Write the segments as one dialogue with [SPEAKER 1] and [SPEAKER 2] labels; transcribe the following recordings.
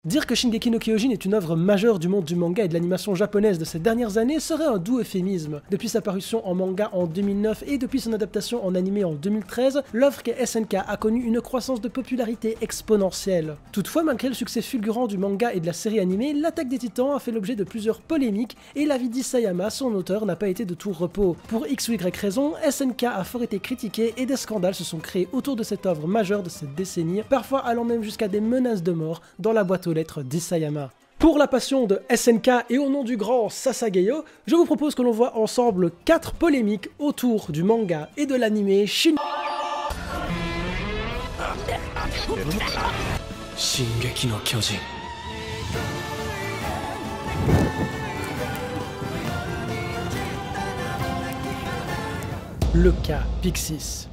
[SPEAKER 1] Dire que Shingeki no Kyojin est une œuvre majeure du monde du manga et de l'animation japonaise de ces dernières années serait un doux euphémisme. Depuis sa parution en manga en 2009 et depuis son adaptation en animé en 2013, l'œuvre qu'est SNK a connu une croissance de popularité exponentielle. Toutefois, malgré le succès fulgurant du manga et de la série animée, l'attaque des Titans a fait l'objet de plusieurs polémiques et la vie d'Isayama, son auteur, n'a pas été de tout repos. Pour X ou Y raison, SNK a fort été critiqué et des scandales se sont créés autour de cette œuvre majeure de cette décennie, parfois allant même jusqu'à des menaces de mort dans la boîte aux lettres d'Isayama. Pour la passion de SNK et au nom du grand Sasageyo, je vous propose que l'on voit ensemble 4 polémiques autour du manga et de l'anime Shingeki
[SPEAKER 2] no Kyojin.
[SPEAKER 1] Le cas Pixis.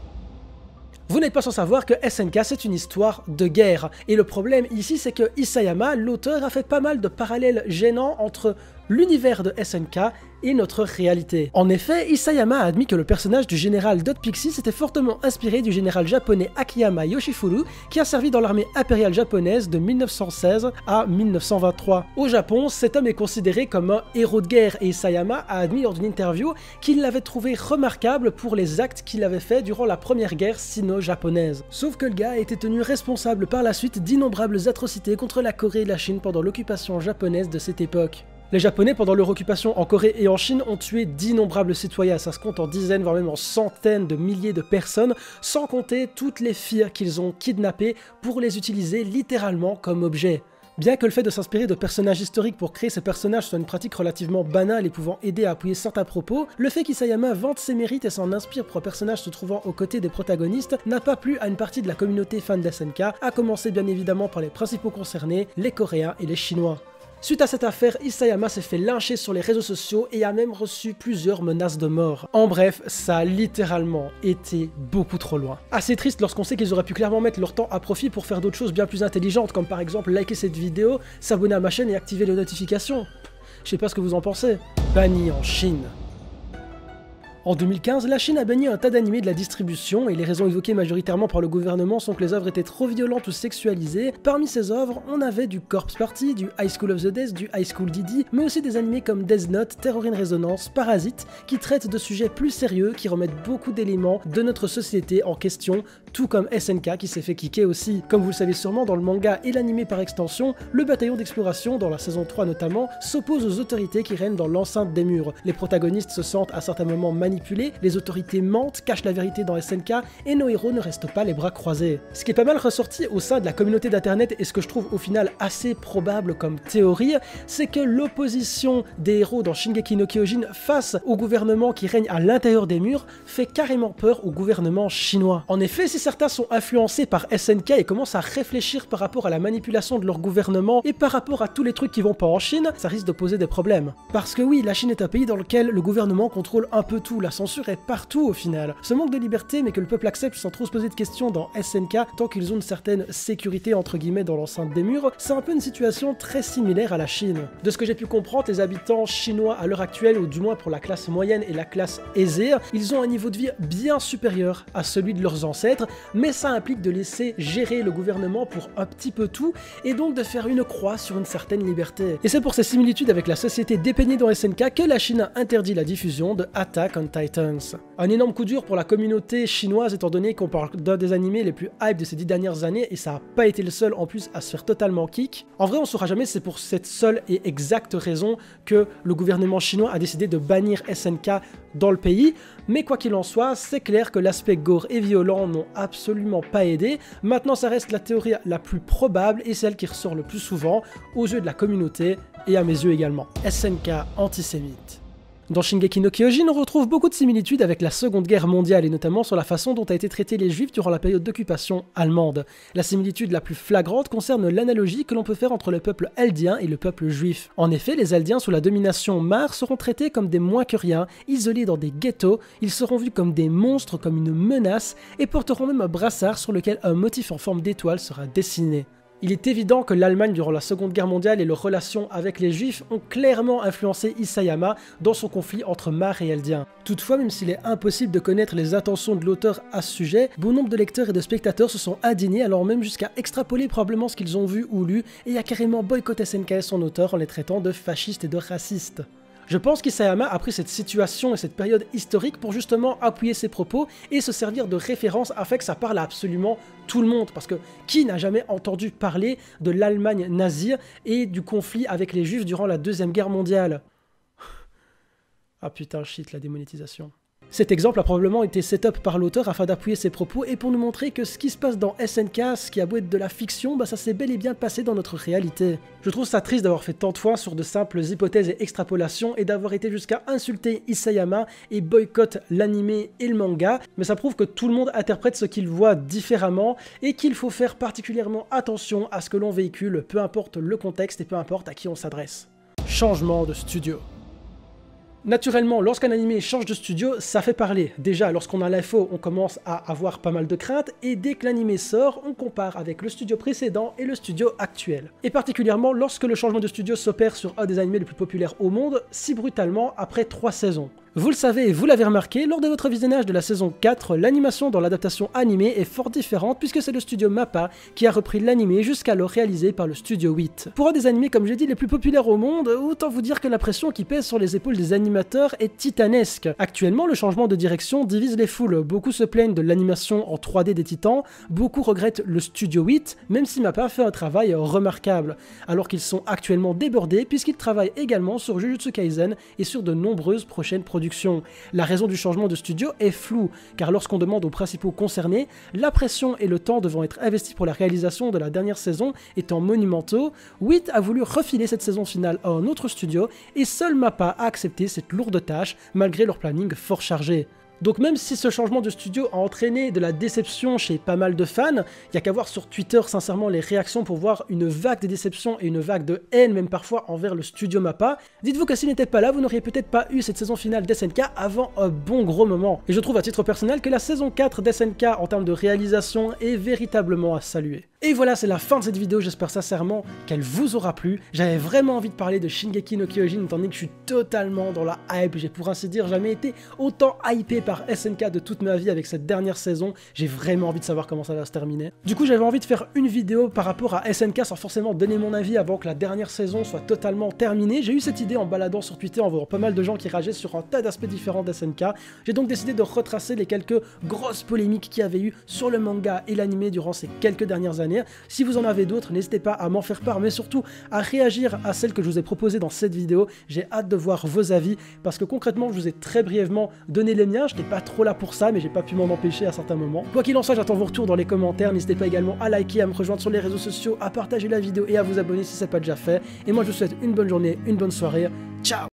[SPEAKER 1] Vous n'êtes pas sans savoir que SNK c'est une histoire de guerre, et le problème ici c'est que Isayama, l'auteur, a fait pas mal de parallèles gênants entre l'univers de SNK et notre réalité. En effet, Isayama a admis que le personnage du général Dot Pixis s'était fortement inspiré du général japonais Akiyama Yoshifuru, qui a servi dans l'armée impériale japonaise de 1916 à 1923. Au Japon, cet homme est considéré comme un héros de guerre, et Isayama a admis lors d'une interview qu'il l'avait trouvé remarquable pour les actes qu'il avait faits durant la première guerre sino-japonaise. Sauf que le gars a été tenu responsable par la suite d'innombrables atrocités contre la Corée et la Chine pendant l'occupation japonaise de cette époque. Les Japonais, pendant leur occupation en Corée et en Chine, ont tué d'innombrables citoyens, ça se compte en dizaines, voire même en centaines de milliers de personnes, sans compter toutes les filles qu'ils ont kidnappées pour les utiliser littéralement comme objets. Bien que le fait de s'inspirer de personnages historiques pour créer ces personnages soit une pratique relativement banale et pouvant aider à appuyer certains propos, le fait qu'Isayama vante ses mérites et s'en inspire pour un personnage se trouvant aux côtés des protagonistes n'a pas plu à une partie de la communauté fan d'SNK, à commencer bien évidemment par les principaux concernés, les Coréens et les Chinois. Suite à cette affaire, Isayama s'est fait lyncher sur les réseaux sociaux et a même reçu plusieurs menaces de mort. En bref, ça a littéralement été beaucoup trop loin. Assez triste lorsqu'on sait qu'ils auraient pu clairement mettre leur temps à profit pour faire d'autres choses bien plus intelligentes, comme par exemple liker cette vidéo, s'abonner à ma chaîne et activer les notifications. Je sais pas ce que vous en pensez. Banni en Chine. En 2015, la Chine a banni un tas d'animés de la distribution et les raisons évoquées majoritairement par le gouvernement sont que les œuvres étaient trop violentes ou sexualisées. Parmi ces œuvres, on avait du Corpse Party, du High School of the Dead, du High School DD, mais aussi des animés comme Death Note, Terror in Resonance, Parasite, qui traitent de sujets plus sérieux, qui remettent beaucoup d'éléments de notre société en question, tout comme SNK qui s'est fait kicker aussi. Comme vous le savez sûrement, dans le manga et l'animé par extension, le bataillon d'exploration, dans la saison 3 notamment, s'oppose aux autorités qui règnent dans l'enceinte des murs. Les protagonistes se sentent à certains moments manipulés, les autorités mentent, cachent la vérité dans SNK et nos héros ne restent pas les bras croisés. Ce qui est pas mal ressorti au sein de la communauté d'internet et ce que je trouve au final assez probable comme théorie, c'est que l'opposition des héros dans Shingeki no Kyojin face au gouvernement qui règne à l'intérieur des murs fait carrément peur au gouvernement chinois. En effet, si certains sont influencés par SNK et commencent à réfléchir par rapport à la manipulation de leur gouvernement et par rapport à tous les trucs qui vont pas en Chine, ça risque de poser des problèmes. Parce que oui, la Chine est un pays dans lequel le gouvernement contrôle un peu tout, la censure est partout au final. Ce manque de liberté mais que le peuple accepte sans trop se poser de questions dans SNK tant qu'ils ont une certaine sécurité entre guillemets dans l'enceinte des murs, c'est un peu une situation très similaire à la Chine. De ce que j'ai pu comprendre, les habitants chinois à l'heure actuelle, ou du moins pour la classe moyenne et la classe aisée, ils ont un niveau de vie bien supérieur à celui de leurs ancêtres, mais ça implique de laisser gérer le gouvernement pour un petit peu tout et donc de faire une croix sur une certaine liberté. Et c'est pour ces similitudes avec la société dépeignée dans SNK que la Chine a interdit la diffusion de Attack on Titan. Un énorme coup dur pour la communauté chinoise étant donné qu'on parle d'un des animés les plus hype de ces 10 dernières années et ça n'a pas été le seul en plus à se faire totalement kick. En vrai on saura jamais si c'est pour cette seule et exacte raison que le gouvernement chinois a décidé de bannir SNK dans le pays, mais quoi qu'il en soit, c'est clair que l'aspect gore et violent n'ont absolument pas aidé. Maintenant ça reste la théorie la plus probable et celle qui ressort le plus souvent aux yeux de la communauté et à mes yeux également. SNK antisémite. Dans Shingeki no Kyojin, on retrouve beaucoup de similitudes avec la Seconde Guerre mondiale et notamment sur la façon dont a été traités les juifs durant la période d'occupation allemande. La similitude la plus flagrante concerne l'analogie que l'on peut faire entre le peuple eldien et le peuple juif. En effet, les eldiens sous la domination mare seront traités comme des moins que rien, isolés dans des ghettos, ils seront vus comme des monstres, comme une menace et porteront même un brassard sur lequel un motif en forme d'étoile sera dessiné. Il est évident que l'Allemagne durant la Seconde Guerre mondiale et leurs relations avec les Juifs ont clairement influencé Isayama dans son conflit entre Mar et Eldien. Toutefois, même s'il est impossible de connaître les intentions de l'auteur à ce sujet, bon nombre de lecteurs et de spectateurs se sont indignés, allant même jusqu'à extrapoler probablement ce qu'ils ont vu ou lu et à carrément boycotter SNK et son auteur en les traitant de fascistes et de racistes. Je pense qu'Isayama a pris cette situation et cette période historique pour justement appuyer ses propos et se servir de référence afin que ça parle à absolument tout le monde, parce que qui n'a jamais entendu parler de l'Allemagne nazie et du conflit avec les Juifs durant la Deuxième Guerre mondiale? Ah putain, shit, la démonétisation. Cet exemple a probablement été set-up par l'auteur afin d'appuyer ses propos et pour nous montrer que ce qui se passe dans SNK, ce qui a beau être de la fiction, ça s'est bel et bien passé dans notre réalité. Je trouve ça triste d'avoir fait tant de fois sur de simples hypothèses et extrapolations et d'avoir été jusqu'à insulter Isayama et boycott l'anime et le manga, mais ça prouve que tout le monde interprète ce qu'il voit différemment et qu'il faut faire particulièrement attention à ce que l'on véhicule, peu importe le contexte et peu importe à qui on s'adresse. Changement de studio. Naturellement, lorsqu'un animé change de studio, ça fait parler. Déjà, lorsqu'on a l'info, on commence à avoir pas mal de craintes, et dès que l'animé sort, on compare avec le studio précédent et le studio actuel. Et particulièrement lorsque le changement de studio s'opère sur un des animés les plus populaires au monde, si brutalement après 3 saisons. Vous le savez et vous l'avez remarqué, lors de votre visionnage de la saison 4, l'animation dans l'adaptation animée est fort différente puisque c'est le studio MAPPA qui a repris l'animé jusqu'alors réalisé par le studio 8. Pour un des animés, comme j'ai dit, les plus populaires au monde, autant vous dire que la pression qui pèse sur les épaules des animateurs est titanesque. Actuellement, le changement de direction divise les foules. Beaucoup se plaignent de l'animation en 3D des Titans, beaucoup regrettent le studio 8, même si MAPPA fait un travail remarquable, alors qu'ils sont actuellement débordés puisqu'ils travaillent également sur Jujutsu Kaisen et sur de nombreuses prochaines productions. La raison du changement de studio est floue, car lorsqu'on demande aux principaux concernés, la pression et le temps devant être investis pour la réalisation de la dernière saison étant monumentaux, 8 a voulu refiler cette saison finale à un autre studio et seul MAPPA a accepté cette lourde tâche malgré leur planning fort chargé. Donc même si ce changement de studio a entraîné de la déception chez pas mal de fans, il n'y a qu'à voir sur Twitter sincèrement les réactions pour voir une vague de déception et une vague de haine même parfois envers le studio MAPPA. Dites-vous que s'il n'était pas là, vous n'auriez peut-être pas eu cette saison finale d'SNK avant un bon gros moment. Et je trouve à titre personnel que la saison 4 d'SNK en termes de réalisation est véritablement à saluer. Et voilà, c'est la fin de cette vidéo, j'espère sincèrement qu'elle vous aura plu. J'avais vraiment envie de parler de Shingeki no Kyojin étant donné que je suis totalement dans la hype, j'ai pour ainsi dire jamais été autant hypé par SNK de toute ma vie avec cette dernière saison, j'ai vraiment envie de savoir comment ça va se terminer. Du coup j'avais envie de faire une vidéo par rapport à SNK sans forcément donner mon avis avant que la dernière saison soit totalement terminée. J'ai eu cette idée en baladant sur Twitter en voyant pas mal de gens qui rageaient sur un tas d'aspects différents d'SNK. J'ai donc décidé de retracer les quelques grosses polémiques qu'il y avait eu sur le manga et l'anime durant ces quelques dernières années. Si vous en avez d'autres, n'hésitez pas à m'en faire part, mais surtout à réagir à celles que je vous ai proposées dans cette vidéo. J'ai hâte de voir vos avis, parce que concrètement, je vous ai très brièvement donné les miens. Je n'étais pas trop là pour ça, mais j'ai pas pu m'en empêcher à certains moments. Quoi qu'il en soit, j'attends vos retours dans les commentaires. N'hésitez pas également à liker, à me rejoindre sur les réseaux sociaux, à partager la vidéo et à vous abonner si ce n'est pas déjà fait. Et moi, je vous souhaite une bonne journée, une bonne soirée. Ciao!